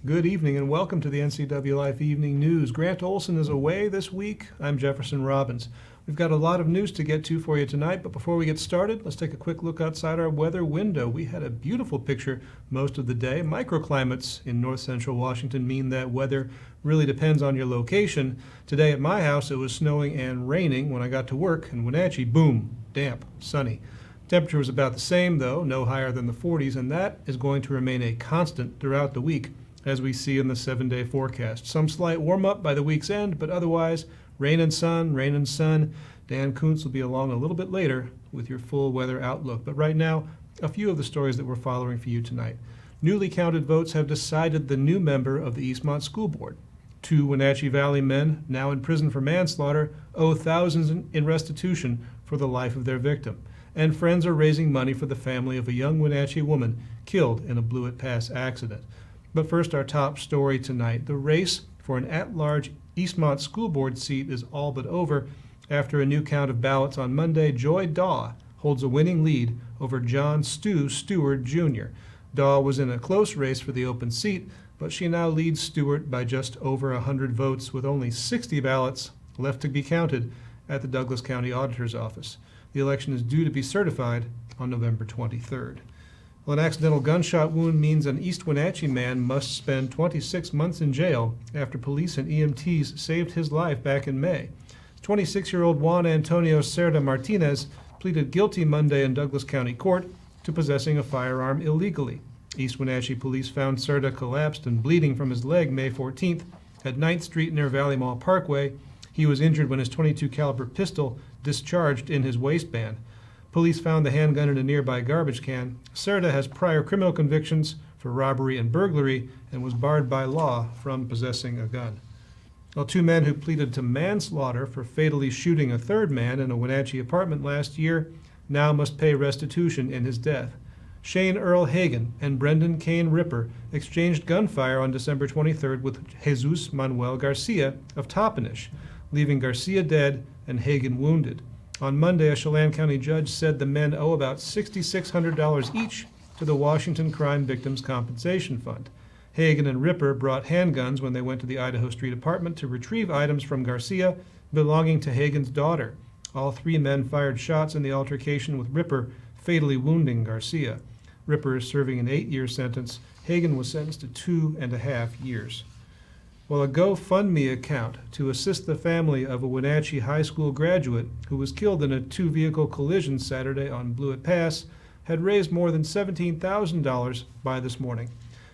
Good evening and welcome to the NCWLIFE Evening News. Grant Olson is away this week. I'm Jefferson Robbins. We've got a lot of news to get to for you tonight, but before we get started, let's take a quick look outside our weather window. We had a beautiful picture most of the day. Microclimates in north central Washington mean that weather really depends on your location. Today at my house, it was snowing and raining. When I got to work in Wenatchee, boom, damp, sunny. Temperature was about the same, though, no higher than the 40s, and that is going to remain a constant throughout the week, as we see in the 7-day forecast. Some slight warm-up by the week's end, but otherwise, rain and sun, rain and sun. Dan Kuntz will be along a little bit later with your full weather outlook. But right now, a few of the stories that we're following for you tonight. Newly counted votes have decided the new member of the Eastmont School Board. 2 Wenatchee Valley men, now in prison for manslaughter, owe thousands in restitution for the life of their victim. And friends are raising money for the family of a young Wenatchee woman killed in a Blewett Pass accident. But first, our top story tonight. The race for an at-large Eastmont School Board seat is all but over. After a new count of ballots on Monday, Joy Daw holds a winning lead over John Stu Stewart Jr. Daw was in a close race for the open seat, but she now leads Stewart by just over 100 votes, with only 60 ballots left to be counted at the Douglas County Auditor's Office. The election is due to be certified on November 23rd. Well, an accidental gunshot wound means an East Wenatchee man must spend 26 months in jail after police and EMTs saved his life back in May. 26-year-old Juan Antonio Cerda Martinez pleaded guilty Monday in Douglas County Court to possessing a firearm illegally. East Wenatchee police found Cerda collapsed and bleeding from his leg May 14th at 9th Street near Valley Mall Parkway. He was injured when his .22 caliber pistol discharged in his waistband. Police found the handgun in a nearby garbage can. Cerda has prior criminal convictions for robbery and burglary and was barred by law from possessing a gun. Well, 2 men who pleaded to manslaughter for fatally shooting a third man in a Wenatchee apartment last year now must pay restitution in his death. Shane Earl Hagan and Brendan Kane Ripper exchanged gunfire on December 23rd with Jesus Manuel Garcia of Toppenish, leaving Garcia dead and Hagan wounded. On Monday, a Chelan County judge said the men owe about $6,600 each to the Washington Crime Victims Compensation Fund. Hagan and Ripper brought handguns when they went to the Idaho Street apartment to retrieve items from Garcia belonging to Hagan's daughter. All 3 men fired shots in the altercation, with Ripper fatally wounding Garcia. Ripper is serving an 8-year sentence. Hagan was sentenced to 2.5 years. Well, a GoFundMe account to assist the family of a Wenatchee High School graduate who was killed in a 2-vehicle collision Saturday on Blewett Pass had raised more than $17,000 by this morning.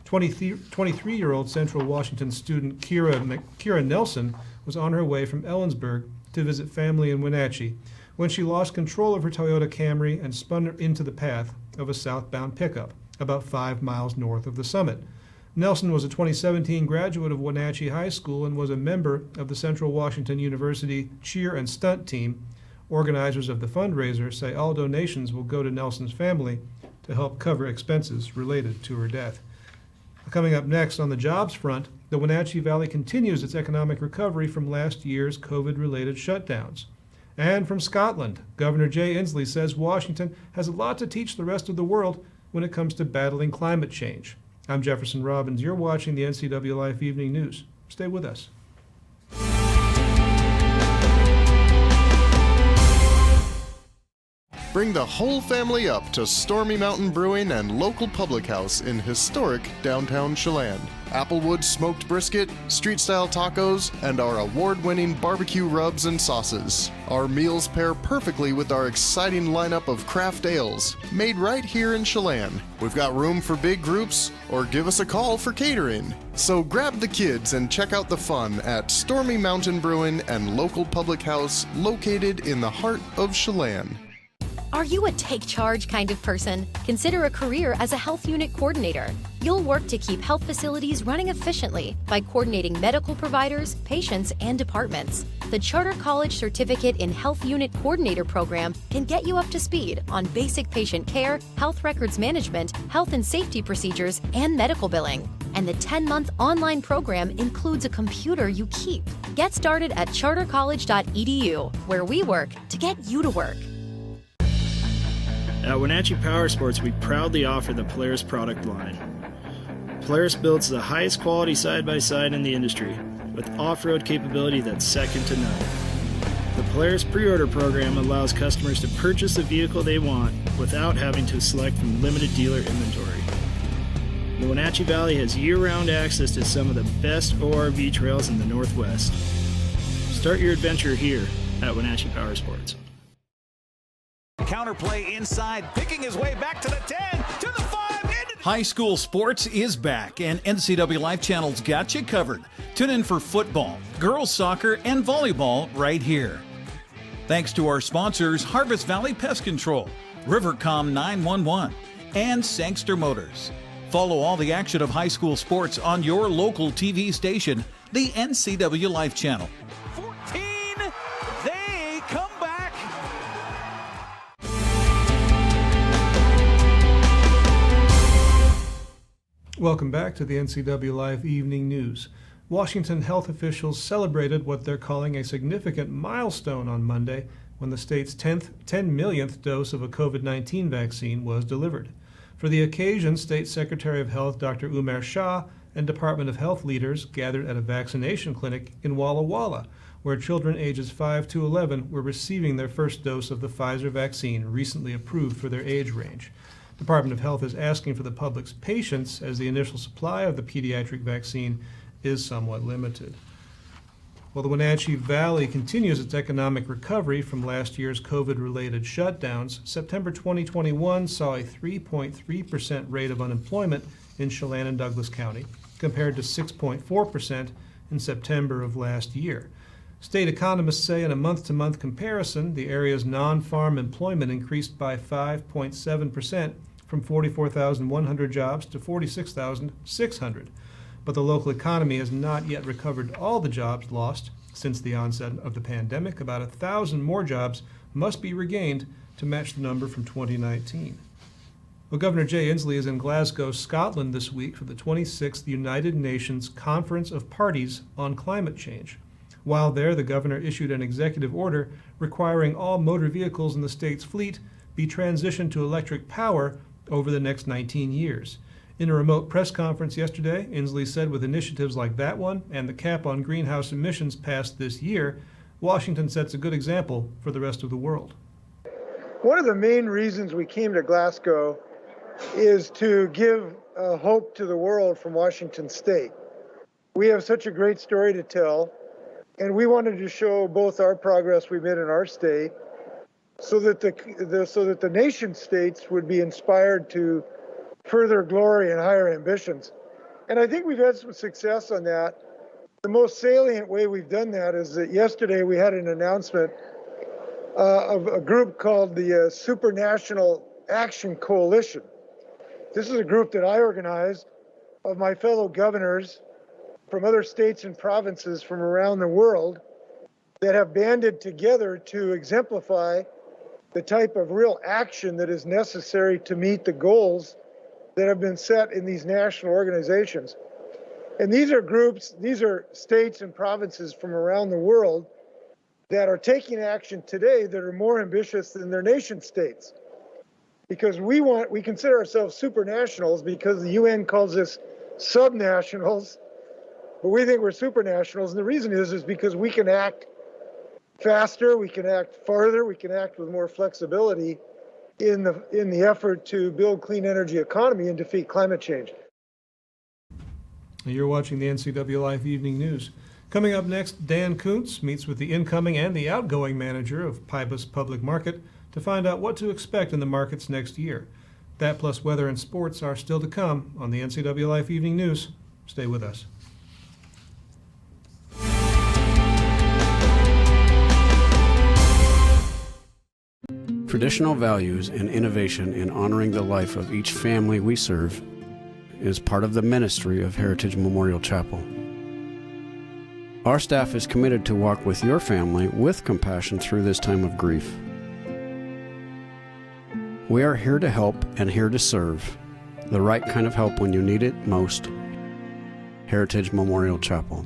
23-year-old Central Washington student Kira Nelson was on her way from Ellensburg to visit family in Wenatchee when she lost control of her Toyota Camry and spun into the path of a southbound pickup about 5 miles north of the summit. Nelson was a 2017 graduate of Wenatchee High School and was a member of the Central Washington University cheer and stunt team. Organizers of the fundraiser say all donations will go to Nelson's family to help cover expenses related to her death. Coming up next on the jobs front, the Wenatchee Valley continues its economic recovery from last year's COVID-related shutdowns. And from Scotland, Governor Jay Inslee says Washington has a lot to teach the rest of the world when it comes to battling climate change. I'm Jefferson Robbins. You're watching the NCWLIFE Evening News. Stay with us. Bring the whole family up to Stormy Mountain Brewing and local public house in historic downtown Chelan. Applewood smoked brisket, street-style tacos, and our award-winning barbecue rubs and sauces. Our meals pair perfectly with our exciting lineup of craft ales, made right here in Chelan. We've got room for big groups, or give us a call for catering. So grab the kids and check out the fun at Stormy Mountain Brewing and local public house located in the heart of Chelan. Are you a take charge kind of person? Consider a career as a health unit coordinator. You'll work to keep health facilities running efficiently by coordinating medical providers, patients, and departments. The Charter College Certificate in Health Unit Coordinator program can get you up to speed on basic patient care, health records management, health and safety procedures, and medical billing. And the 10-month online program includes a computer you keep. Get started at chartercollege.edu, where we work to get you to work. At Wenatchee Power Sports, we proudly offer the Polaris product line. Polaris builds the highest quality side-by-side in the industry, with off-road capability that's second to none. The Polaris pre-order program allows customers to purchase the vehicle they want without having to select from limited dealer inventory. The Wenatchee Valley has year-round access to some of the best ORV trails in the Northwest. Start your adventure here at Wenatchee Power Sports. Counterplay inside, picking his way back to the 10, to the 5, High school sports is back, and NCWLIFE Channel's got you covered. Tune in for football, girls soccer, and volleyball right here. Thanks to our sponsors, Harvest Valley Pest Control, Rivercom 911, and Sangster Motors. Follow all the action of high school sports on your local TV station, the NCWLIFE Channel. 14, they come back. Welcome back to the NCWLIFE Evening News. Washington health officials celebrated what they're calling a significant milestone on Monday when the state's 10 millionth dose of a COVID-19 vaccine was delivered. For the occasion, State Secretary of Health Dr. Umair Shah and Department of Health leaders gathered at a vaccination clinic in Walla Walla, where children ages 5 to 11 were receiving their first dose of the Pfizer vaccine recently approved for their age range. Department of Health is asking for the public's patience as the initial supply of the pediatric vaccine is somewhat limited. While the Wenatchee Valley continues its economic recovery from last year's COVID-related shutdowns, September 2021 saw a 3.3% rate of unemployment in Chelan and Douglas County, compared to 6.4% in September of last year. State economists say in a month-to-month comparison, the area's non-farm employment increased by 5.7%, from 44,100 jobs to 46,600. But the local economy has not yet recovered all the jobs lost since the onset of the pandemic. About 1,000 more jobs must be regained to match the number from 2019. Well, Governor Jay Inslee is in Glasgow, Scotland this week for the 26th United Nations Conference of Parties on Climate Change. While there, the governor issued an executive order requiring all motor vehicles in the state's fleet be transitioned to electric power over the next 19 years. In a remote press conference yesterday, Inslee said with initiatives like that one and the cap on greenhouse emissions passed this year, Washington sets a good example for the rest of the world. One of the main reasons we came to Glasgow is to give hope to the world from Washington State. We have such a great story to tell, and we wanted to show both our progress we made in our state so that the nation states would be inspired to further glory and higher ambitions. And I think we've had some success on that. The most salient way we've done that is that yesterday we had an announcement of a group called the Supranational Action Coalition. This is a group that I organized of my fellow governors from other states and provinces from around the world that have banded together to exemplify the type of real action that is necessary to meet the goals that have been set in these national organizations. And these are groups, these are states and provinces from around the world that are taking action today that are more ambitious than their nation states. Because we consider ourselves supranationals because the UN calls us subnationals, but we think we're supranationals. And the reason is because we can act faster, we can act farther, we can act with more flexibility in the effort to build clean energy economy and defeat climate change. You're watching the NCWLIFE Evening News. Coming up next, Dan Kuntz meets with the incoming and the outgoing manager of Pybus Public Market to find out what to expect in the markets next year. That plus weather and sports are still to come on the NCWLIFE Evening News. Stay with us. Traditional values and innovation in honoring the life of each family we serve is part of the ministry of Heritage Memorial Chapel. Our staff is committed to walk with your family with compassion through this time of grief. We are here to help and here to serve, the right kind of help when you need it most. Heritage Memorial Chapel.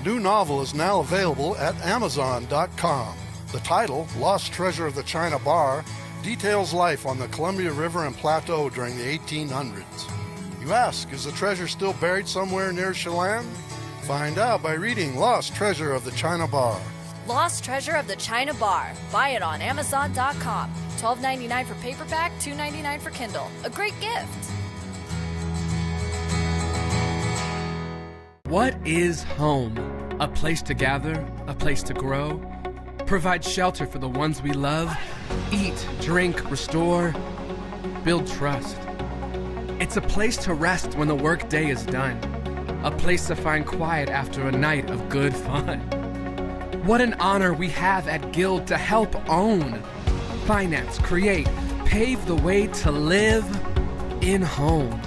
New novel is now available at Amazon.com. The title, Lost Treasure of the China Bar, details life on the Columbia River and Plateau during the 1800s. You ask, is the treasure still buried somewhere near Chelan? Find out by reading Lost Treasure of the China Bar. Lost Treasure of the China Bar. Buy it on Amazon.com. $12.99 for paperback, $2.99 for Kindle. A great gift. What is home? A place to gather, a place to grow, provide shelter for the ones we love, eat, drink, restore, build trust. It's a place to rest when the workday is done, a place to find quiet after a night of good fun. What an honor we have at Guild to help own, finance, create, pave the way to live in home.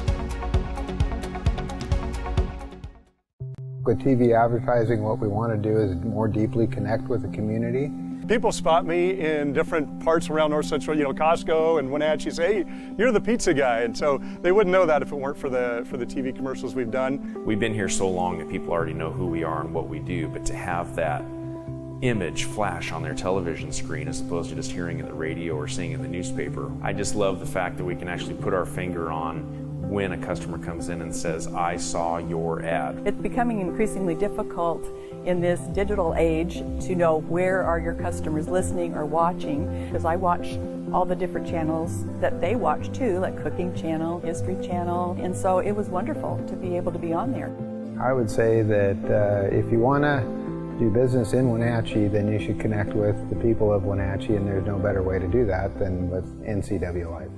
With TV advertising, what we want to do is more deeply connect with the community. People spot me in different parts around North Central, Costco and Wenatchee, say, hey, you're the pizza guy. And so they wouldn't know that if it weren't for the TV commercials we've done. We've been here so long that people already know who we are and what we do, but to have that image flash on their television screen as opposed to just hearing it in the radio or seeing it in the newspaper, I just love the fact that we can actually put our finger on when a customer comes in and says, I saw your ad. It's becoming increasingly difficult in this digital age to know where are your customers listening or watching, because I watch all the different channels that they watch too, like Cooking Channel, History Channel, and so it was wonderful to be able to be on there. I would say that if you want to do business in Wenatchee, then you should connect with the people of Wenatchee, and there's no better way to do that than with NCWLIFE.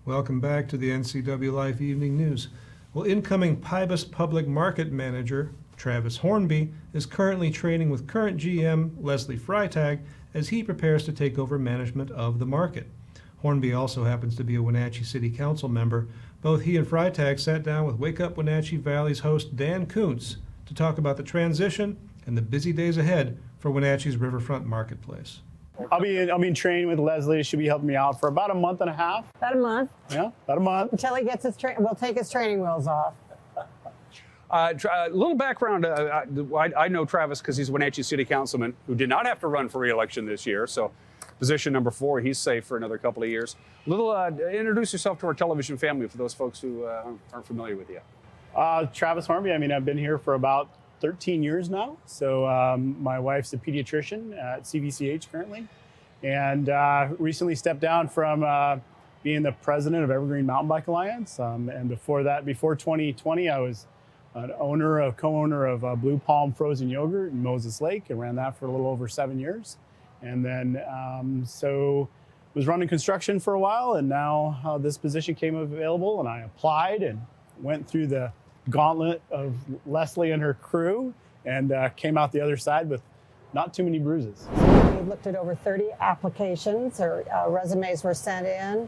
Welcome back to the NCWLIFE Evening News. Well, incoming Pybus Public Market Manager Travis Hornby is currently training with current GM Leslie Freitag as he prepares to take over management of the market. Hornby also happens to be a Wenatchee City Council member. Both he and Freitag sat down with Wake Up Wenatchee Valley's host Dan Kuntz to talk about the transition and the busy days ahead for Wenatchee's Riverfront Marketplace. I'll be in training with Leslie. She'll be helping me out for about a month and a half. About a month. Yeah, about a month. Until he gets we'll take his training wheels off. A little background, I know Travis because he's a Wenatchee City Councilman who did not have to run for re-election this year, so position number 4, he's safe for another couple of years. Introduce yourself to our television family for those folks who aren't familiar with you. Travis Hornby, I've been here for about 13 years now. So my wife's a pediatrician at CVCH currently, and recently stepped down from being the president of Evergreen Mountain Bike Alliance. And before that, before 2020, I was an co-owner of Blue Palm Frozen Yogurt in Moses Lake, and ran that for a little over 7 years. And then was running construction for a while, and now this position came available, and I applied and went through the gauntlet of Leslie and her crew, and came out the other side with not too many bruises. We looked at over 30 applications, or resumes were sent in.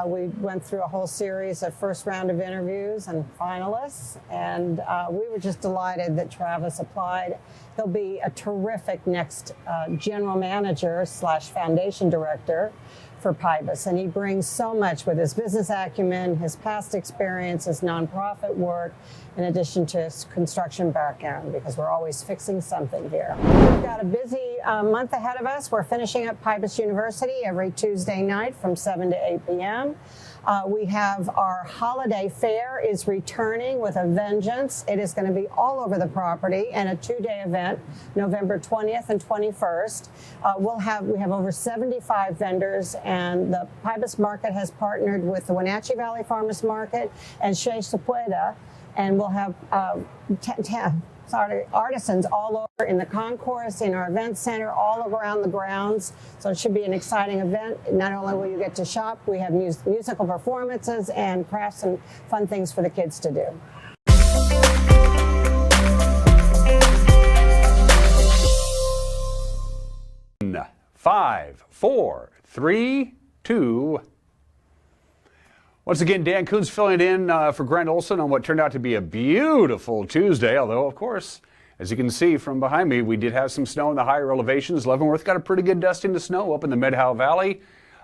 We went through a whole series of first round of interviews and finalists, and we were just delighted that Travis applied. He'll be a terrific next general manager / foundation director for Pybus, and he brings so much with his business acumen, his past experience, his nonprofit work, in addition to his construction background, because we're always fixing something here. We've got a busy month ahead of us. We're finishing up Pybus University every Tuesday night from 7 to 8 p.m. We have our holiday fair is returning with a vengeance. It is going to be all over the property, and a 2-day event, November 20th and 21st. We have over 75 vendors, and the Pybus Market has partnered with the Wenatchee Valley Farmers Market and Shea Sepulveda, and we'll have artisans all over in the concourse, in our event center, all around the grounds. So it should be an exciting event. Not only will you get to shop, we have musical performances and crafts and fun things for the kids to do. 5, 4, 3, 2. Once again, Dan Kuntz filling in for Grant Olson on what turned out to be a beautiful Tuesday, although, of course, as you can see from behind me, we did have some snow in the higher elevations. Leavenworth got a pretty good dusting of snow up in the Medhow Valley,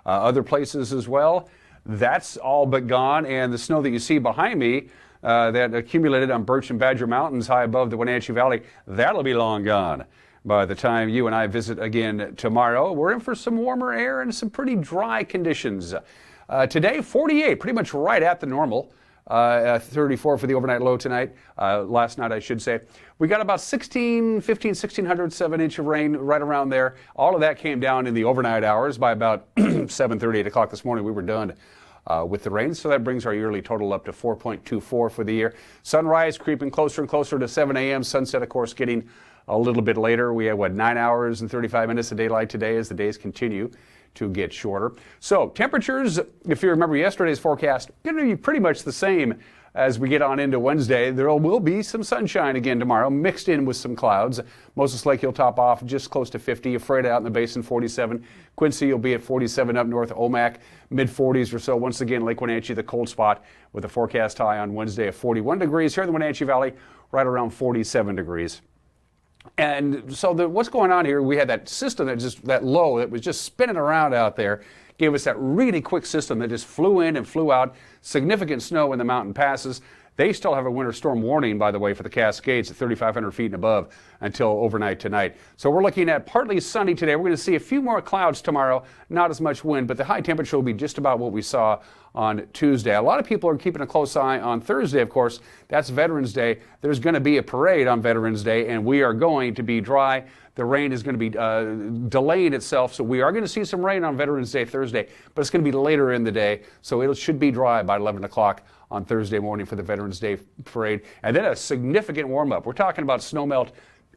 other places as well. That's all but gone, and the snow that you see behind me that accumulated on Birch and Badger Mountains high above the Wenatchee Valley, that'll be long gone by the time you and I visit again tomorrow. We're in for some warmer air and some pretty dry conditions. Today, 48, pretty much right at the normal. 34 for the overnight low tonight. Last night, I should say. We got about 1,600, 7 inch of rain right around there. All of that came down in the overnight hours. By about 7:30, 8 o'clock this morning, we were done with the rain. So that brings our yearly total up to 4.24 for the year. Sunrise creeping closer and closer to 7 a.m. Sunset, of course, getting a little bit later. We have, 9 hours and 35 minutes of daylight today as the days continue to get shorter. So temperatures, if you remember yesterday's forecast, going to be pretty much the same as we get on into Wednesday. There will be some sunshine again tomorrow, mixed in with some clouds. Moses Lake, you'll top off just close to 50. Ephrata out in the basin, 47. Quincy, you'll be at 47 up north. Omak, mid-40s or so. Once again, Lake Wenatchee, the cold spot, with a forecast high on Wednesday of 41 degrees. Here in the Wenatchee Valley, right around 47 degrees. And so what's going on here, we had that system that low that was just spinning around out there, gave us that really quick system that just flew in and flew out. Significant snow in the mountain passes. They still have a winter storm warning, by the way, for the Cascades at 3,500 feet and above until overnight tonight. So we're looking at partly sunny today. We're going to see a few more clouds tomorrow, not as much wind, but the high temperature will be just about what we saw on Tuesday. A lot of people are keeping a close eye on Thursday, of course. That's Veterans Day. There's going to be a parade on Veterans Day, and we are going to be dry. The rain is going to be delaying itself, so we are going to see some rain on Veterans Day Thursday, but it's going to be later in the day, so it should be dry by 11 o'clock on Thursday morning for the Veterans Day parade. And then a significant warm-up. We're talking about snowmelt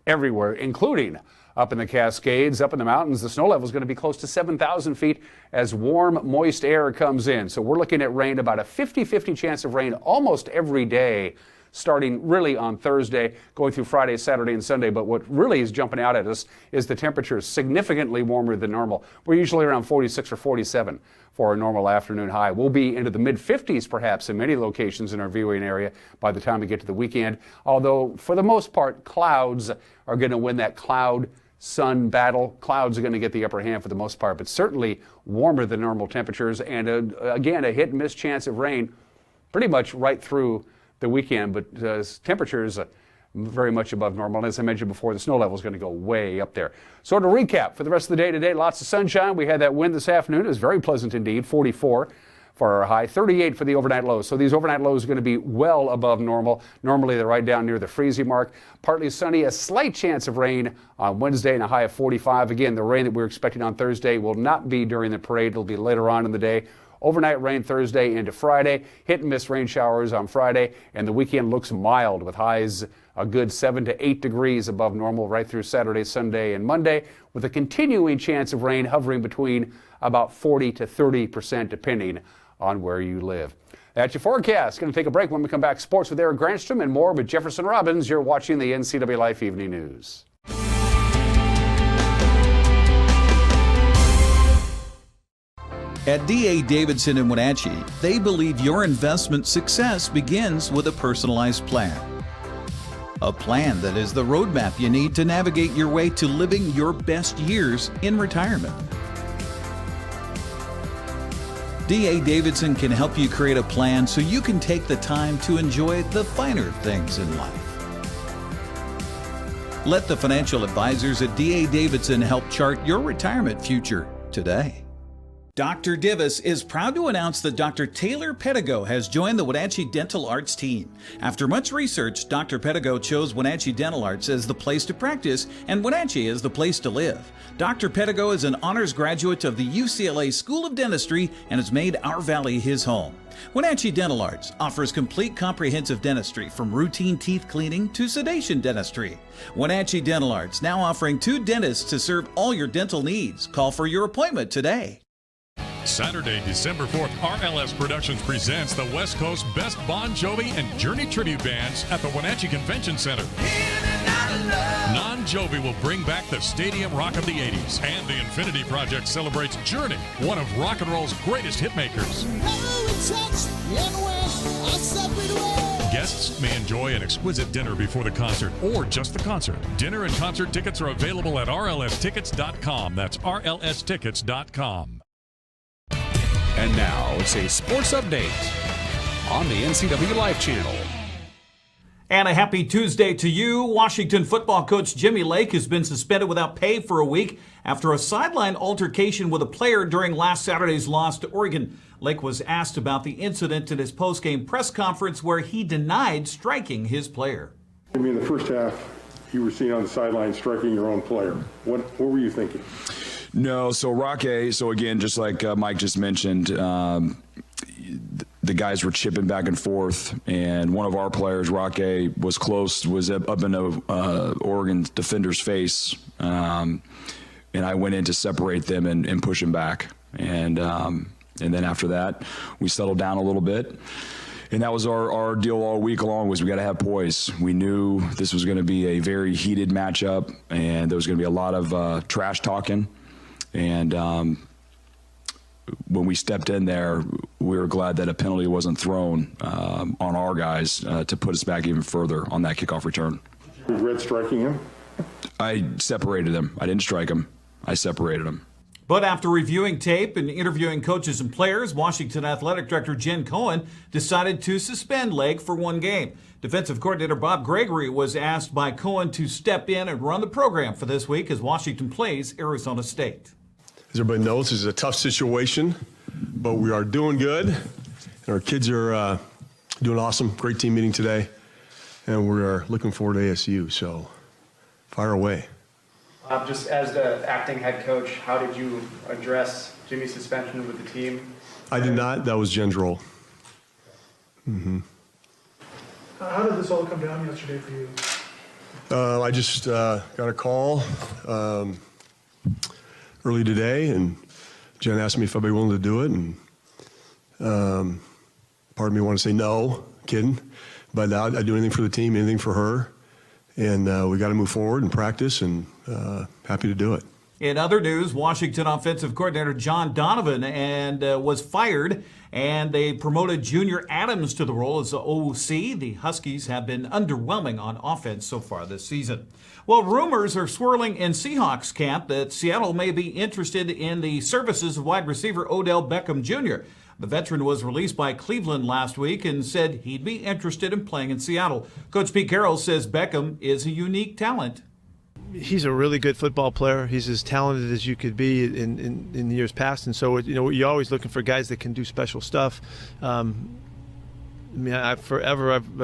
everywhere, including up in the Cascades, up in the mountains. The snow level is going to be close to 7,000 feet as warm, moist air comes in. So we're looking at rain, about a 50-50 chance of rain almost every day, starting really on Thursday, going through Friday, Saturday, and Sunday. But what really is jumping out at us is the temperature is significantly warmer than normal. We're usually around 46 or 47 for our normal afternoon high. We'll be into the mid-50s perhaps in many locations in our viewing area by the time we get to the weekend. Although, for the most part, clouds are going to win that cloud-sun battle. Clouds are going to get the upper hand for the most part, but certainly warmer than normal temperatures. And again, a hit-and-miss chance of rain pretty much right through the weekend, but temperatures very much above normal. And as I mentioned before, the snow level is going to go way up there. So to recap, for the rest of the day today, lots of sunshine. We had that wind this afternoon. It was very pleasant indeed, 44 for our high, 38 for the overnight lows. So these overnight lows are going to be well above normal. Normally they're right down near the freezing mark. Partly sunny, a slight chance of rain on Wednesday and a high of 45. Again, the rain that we're expecting on Thursday will not be during the parade. It'll be later on in the day. Overnight rain Thursday into Friday, hit and miss rain showers on Friday, and the weekend looks mild with highs a good 7 to 8 degrees above normal right through Saturday, Sunday, and Monday, with a continuing chance of rain hovering between about 40 to 30% depending on where you live. That's your forecast. Going to take a break. When we come back, sports with Eric Granstrom and more with Jefferson Robbins. You're watching the NCWLIFE Evening News. At D.A. Davidson in Wenatchee, they believe your investment success begins with a personalized plan. A plan that is the roadmap you need to navigate your way to living your best years in retirement. D.A. Davidson can help you create a plan so you can take the time to enjoy the finer things in life. Let the financial advisors at D.A. Davidson help chart your retirement future today. Dr. Divis is proud to announce that Dr. Taylor Pedigo has joined the Wenatchee Dental Arts team. After much research, Dr. Pedigo chose Wenatchee Dental Arts as the place to practice and Wenatchee as the place to live. Dr. Pedigo is an honors graduate of the UCLA School of Dentistry and has made our valley his home. Wenatchee Dental Arts offers complete comprehensive dentistry from routine teeth cleaning to sedation dentistry. Wenatchee Dental Arts now offering 2 dentists to serve all your dental needs. Call for your appointment today. Saturday, December 4th, RLS Productions presents the West Coast Best Bon Jovi and Journey tribute bands at the Wenatchee Convention Center. Non Jovi will bring back the stadium rock of the 80s, and the Infinity Project celebrates Journey, one of rock and roll's greatest hitmakers. Guests may enjoy an exquisite dinner before the concert or just the concert. Dinner and concert tickets are available at rlstickets.com. That's rlstickets.com. And now it's a sports update on the NCWLIFE channel. And a happy Tuesday to you. Washington football coach Jimmy Lake has been suspended without pay for a week after a sideline altercation with a player during last Saturday's loss to Oregon. Lake was asked about the incident in his post-game press conference where he denied striking his player. I mean, in the first half, you were seen on the sideline striking your own player. What were you thinking? No, so Roque, so again, just like Mike just mentioned, the guys were chipping back and forth, and one of our players, Roque, was up in Oregon defender's face, and I went in to separate them and push him back. And then after that, we settled down a little bit. And that was our deal all week long, was we got to have poise. We knew this was going to be a very heated matchup, and there was going to be a lot of trash talking. And when we stepped in there, we were glad that a penalty wasn't thrown on our guys to put us back even further on that kickoff return. You regret striking him? I separated him. I didn't strike him. I separated him. But after reviewing tape and interviewing coaches and players, Washington Athletic Director Jen Cohen decided to suspend Lake for one game. Defensive coordinator Bob Gregory was asked by Cohen to step in and run the program for this week as Washington plays Arizona State. As everybody knows, this is a tough situation, but we are doing good, and our kids are doing awesome. Great team meeting today, and we are looking forward to ASU, so fire away. Just as the acting head coach, how did you address Jimmy's suspension with the team? I did not. That was Jen's role. Mm-hmm. How did this all come down yesterday for you? I just got a call early today, and Jen asked me if I'd be willing to do it, and part of me wanted to say no, kidding, but I'd do anything for the team, anything for her, and we got to move forward and practice, and happy to do it. In other news, Washington offensive coordinator John Donovan was fired, and they promoted Junior Adams to the role as the OC. The Huskies have been underwhelming on offense so far this season. Well, rumors are swirling in Seahawks camp that Seattle may be interested in the services of wide receiver Odell Beckham Jr. The veteran was released by Cleveland last week and said he'd be interested in playing in Seattle. Coach Pete Carroll says Beckham is a unique talent. He's a really good football player. He's as talented as you could be in years past, and so you're always looking for guys that can do special stuff. I've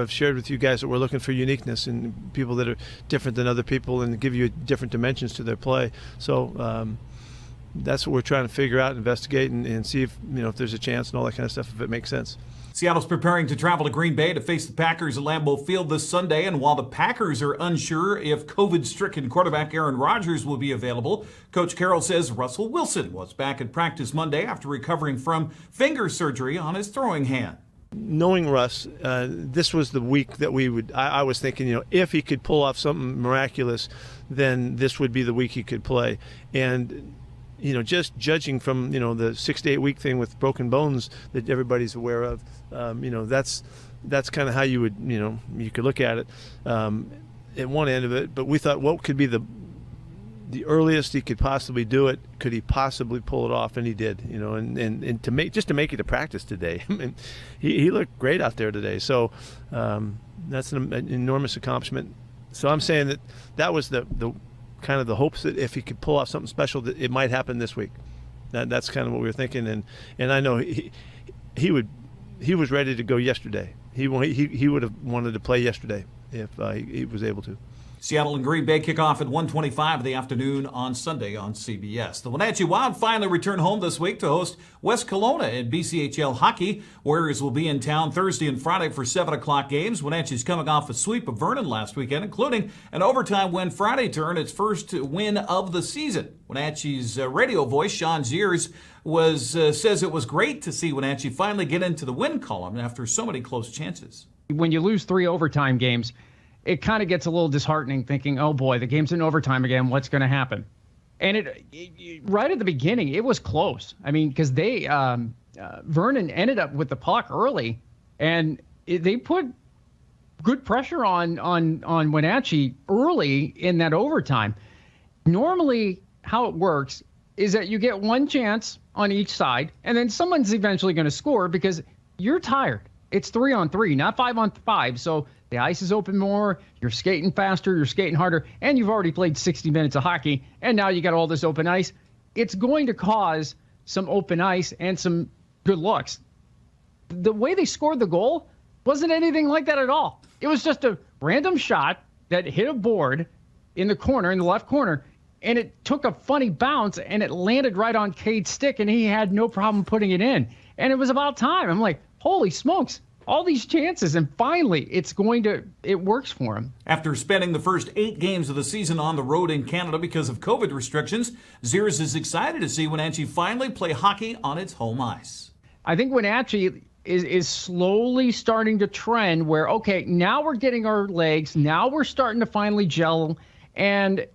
shared with you guys that we're looking for uniqueness and people that are different than other people and give you different dimensions to their play. So that's what we're trying to figure out, investigate, and see if there's a chance and all that kind of stuff, if it makes sense. Seattle's preparing to travel to Green Bay to face the Packers at Lambeau Field this Sunday, and while the Packers are unsure if COVID-stricken quarterback Aaron Rodgers will be available, Coach Carroll says Russell Wilson was back at practice Monday after recovering from finger surgery on his throwing hand. Knowing Russ, this was the week that I was thinking, if he could pull off something miraculous, then this would be the week he could play. And just judging from, the 6 to 8 week thing with broken bones that everybody's aware of, that's kind of how you would, you could look at it at one end of it. But we thought, what could be the earliest he could possibly do it? Could he possibly pull it off? And he did, and to make it to practice today. I mean, he looked great out there today. So that's an enormous accomplishment. So I'm saying that was the kind of the hopes that if he could pull off something special, that it might happen this week. That's kind of what we were thinking, and I know he was ready to go yesterday. He would have wanted to play yesterday if he was able to. Seattle and Green Bay kick off at 1:25 in the afternoon on Sunday on CBS. The Wenatchee Wild finally return home this week to host West Kelowna in BCHL hockey. Warriors will be in town Thursday and Friday for 7 o'clock games. Wenatchee's coming off a sweep of Vernon last weekend, including an overtime win Friday to earn its first win of the season. Wenatchee's radio voice, Sean Ziers, says it was great to see Wenatchee finally get into the win column after so many close chances. When you lose 3 overtime games, it kind of gets a little disheartening thinking, oh boy, the game's in overtime again. What's going to happen? And it right at the beginning, it was close. I mean, because Vernon ended up with the puck early, and they put good pressure on Wenatchee early in that overtime. Normally, how it works is that you get one chance on each side, and then someone's eventually going to score because you're tired. It's 3-on-3, not 5-on-5. So the ice is open more, you're skating faster, you're skating harder, and you've already played 60 minutes of hockey, and now you got all this open ice. It's going to cause some open ice and some good looks. The way they scored the goal wasn't anything like that at all. It was just a random shot that hit a board in the corner, in the left corner, and it took a funny bounce, and it landed right on Cade's stick, and he had no problem putting it in. And it was about time. I'm like, holy smokes, all these chances, and finally it works for him. After spending the first 8 games of the season on the road in Canada because of COVID restrictions, Zers is excited to see Wenatchee finally play hockey on its home ice. I think Wenatchee is slowly starting to trend where, okay, now we're getting our legs, now we're starting to finally gel, and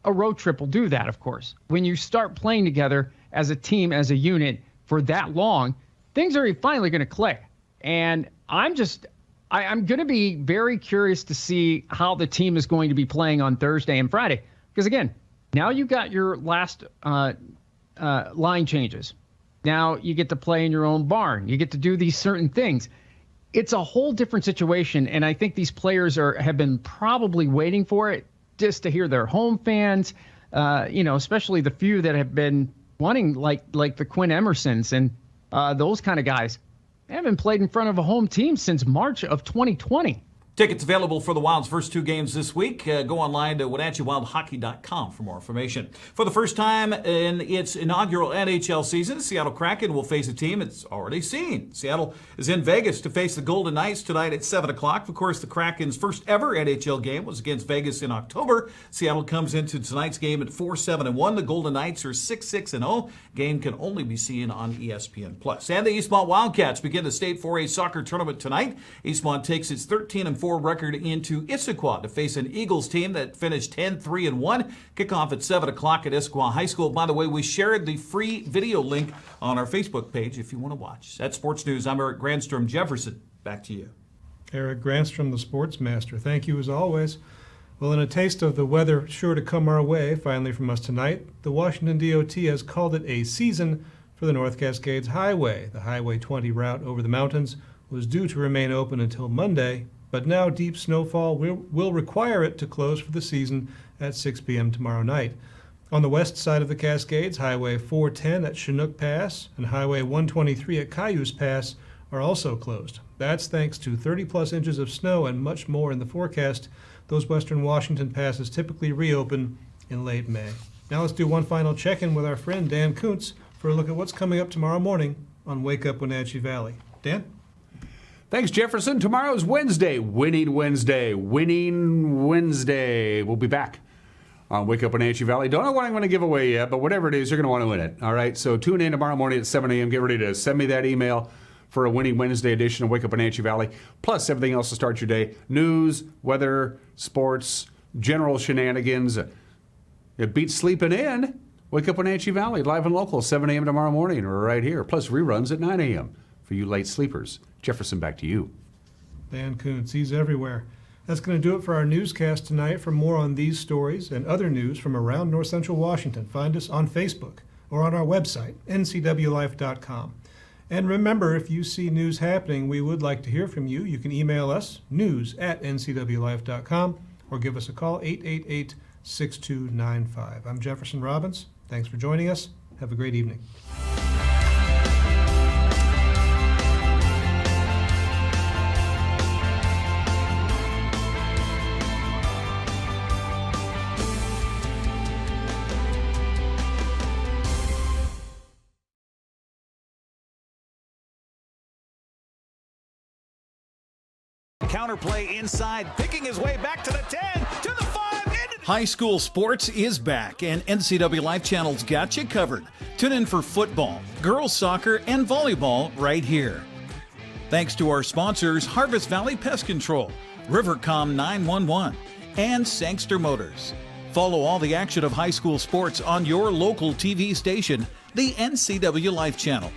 a road trip will do that, of course. When you start playing together as a team, as a unit for that long, things are finally going to click. And I'm going to be very curious to see how the team is going to be playing on Thursday and Friday. Because, again, now you got your last line changes. Now you get to play in your own barn. You get to do these certain things. It's a whole different situation, and I think these players have been probably waiting for it just to hear their home fans, especially the few that have been wanting, like the Quinn Emersons and those kind of guys. They haven't played in front of a home team since March of 2020. Tickets available for the Wild's first 2 games this week. Go online to WenatcheeWildHockey.com for more information. For the first time in its inaugural NHL season, Seattle Kraken will face a team it's already seen. Seattle is in Vegas to face the Golden Knights tonight at 7 o'clock. Of course, the Kraken's first ever NHL game was against Vegas in October. Seattle comes into tonight's game at 4-7-1. The Golden Knights are 6-6-0. Game can only be seen on ESPN+. And the Eastmont Wildcats begin the State 4A soccer tournament tonight. Eastmont takes its 13-4 record into Issaquah to face an Eagles team that finished 10-3-1. Kickoff at 7 o'clock at Issaquah High School. By the way, we shared the free video link on our Facebook page if you want to watch. That's Sports News. I'm Eric Granstrom. Jefferson, back to you. Eric Granstrom, the sports master. Thank you as always. Well, in a taste of the weather sure to come our way, finally from us tonight, the Washington DOT has called it a season for the North Cascades Highway. The Highway 20 route over the mountains was due to remain open until Monday, but now deep snowfall will require it to close for the season at 6 p.m. tomorrow night. On the west side of the Cascades, Highway 410 at Chinook Pass and Highway 123 at Cayuse Pass are also closed. That's thanks to 30-plus inches of snow and much more in the forecast. Those western Washington passes typically reopen in late May. Now let's do one final check-in with our friend Dan Kuntz for a look at what's coming up tomorrow morning on Wake Up Wenatchee Valley. Dan? Thanks, Jefferson. Tomorrow's Wednesday. Winning Wednesday. Winning Wednesday. We'll be back on Wake Up Wenatchee Valley. Don't know what I'm going to give away yet, but whatever it is, you're going to want to win it. All right? So tune in tomorrow morning at 7 a.m. Get ready to send me that email for a Winning Wednesday edition of Wake Up Wenatchee Valley, plus everything else to start your day. News, weather, sports, general shenanigans. It beats sleeping in. Wake Up Wenatchee Valley, live and local, 7 a.m. tomorrow morning, right here. Plus reruns at 9 a.m. for you late sleepers. Jefferson, back to you. Dan Kuntz, he's everywhere. That's going to do it for our newscast tonight. For more on these stories and other news from around North Central Washington, find us on Facebook or on our website, NCWLIFE.com. And remember, if you see news happening, we would like to hear from you. You can email us, news@ncwlife.com, or give us a call, 888-6295. I'm Jefferson Robbins. Thanks for joining us. Have a great evening. Counterplay inside, picking his way back to the 10, to the 5. High school sports is back, and NCWLIFE channel's got you covered. Tune in for football, girls soccer, and volleyball right here. Thanks to our sponsors, Harvest Valley Pest Control, Rivercom 911, and Sangster Motors. Follow all the action of high school sports on your local TV station, the NCWLIFE channel.